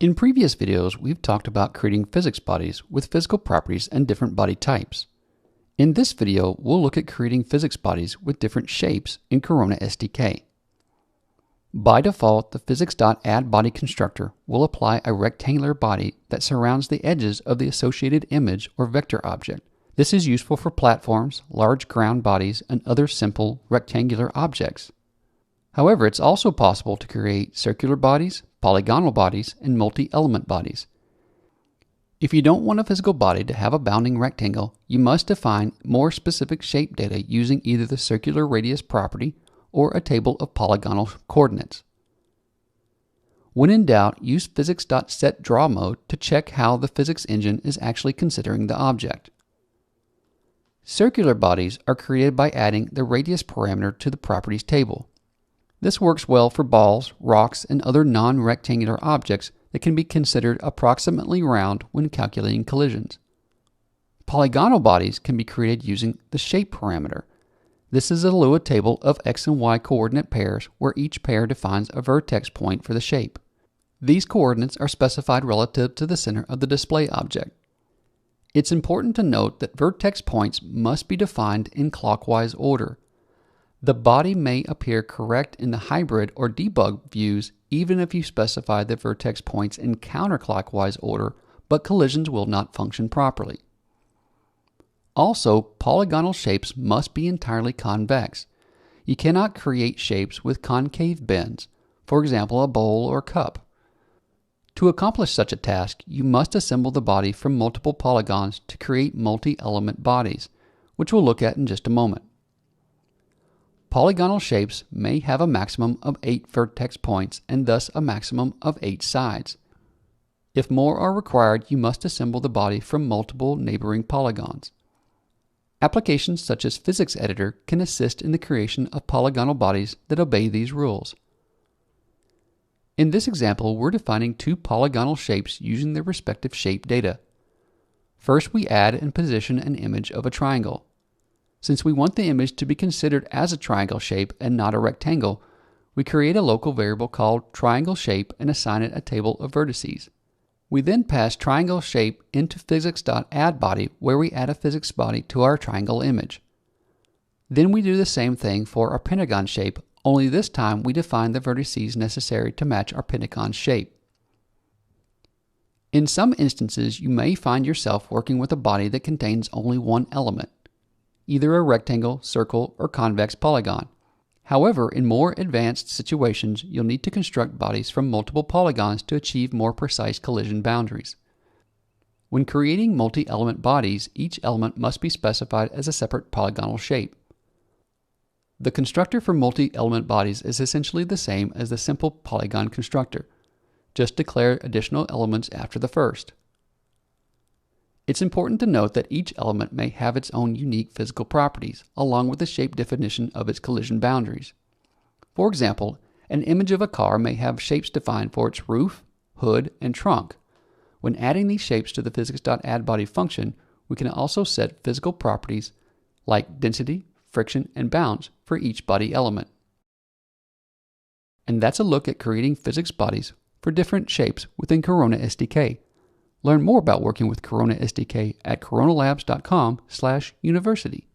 In previous videos, we've talked about creating physics bodies with physical properties and different body types. In this video, we'll look at creating physics bodies with different shapes in Corona SDK. By default, the physics.addBody constructor will apply a rectangular body that surrounds the edges of the associated image or vector object. This is useful for platforms, large ground bodies, and other simple rectangular objects. However, it's also possible to create circular bodies, polygonal bodies, and multi-element bodies. If you don't want a physical body to have a bounding rectangle, you must define more specific shape data using either the circular radius property or a table of polygonal coordinates. When in doubt, use physics.setDrawMode to check how the physics engine is actually considering the object. Circular bodies are created by adding the radius parameter to the properties table. This works well for balls, rocks, and other non-rectangular objects that can be considered approximately round when calculating collisions. Polygonal bodies can be created using the shape parameter. This is a Lua table of x and y coordinate pairs where each pair defines a vertex point for the shape. These coordinates are specified relative to the center of the display object. It's important to note that vertex points must be defined in clockwise order. The body may appear correct in the hybrid or debug views even if you specify the vertex points in counterclockwise order, but collisions will not function properly. Also, polygonal shapes must be entirely convex. You cannot create shapes with concave bends, for example a bowl or cup. To accomplish such a task, you must assemble the body from multiple polygons to create multi-element bodies, which we'll look at in just a moment. Polygonal shapes may have a maximum of 8 vertex points and thus a maximum of 8 sides. If more are required, you must assemble the body from multiple neighboring polygons. Applications such as Physics Editor can assist in the creation of polygonal bodies that obey these rules. In this example, we're defining two polygonal shapes using their respective shape data. First, we add and position an image of a triangle. Since we want the image to be considered as a triangle shape and not a rectangle, we create a local variable called triangle shape and assign it a table of vertices. We then pass triangle shape into physics.addBody where we add a physics body to our triangle image. Then we do the same thing for our pentagon shape, only this time we define the vertices necessary to match our pentagon shape. In some instances, you may find yourself working with a body that contains only one element, either a rectangle, circle, or convex polygon. However, in more advanced situations, you'll need to construct bodies from multiple polygons to achieve more precise collision boundaries. When creating multi-element bodies, each element must be specified as a separate polygonal shape. The constructor for multi-element bodies is essentially the same as the simple polygon constructor. Just declare additional elements after the first. It's important to note that each element may have its own unique physical properties, along with the shape definition of its collision boundaries. For example, an image of a car may have shapes defined for its roof, hood, and trunk. When adding these shapes to the physics.addBody function, we can also set physical properties like density, friction, and bounds for each body element. And that's a look at creating physics bodies for different shapes within Corona SDK. Learn more about working with Corona SDK at coronalabs.com/university.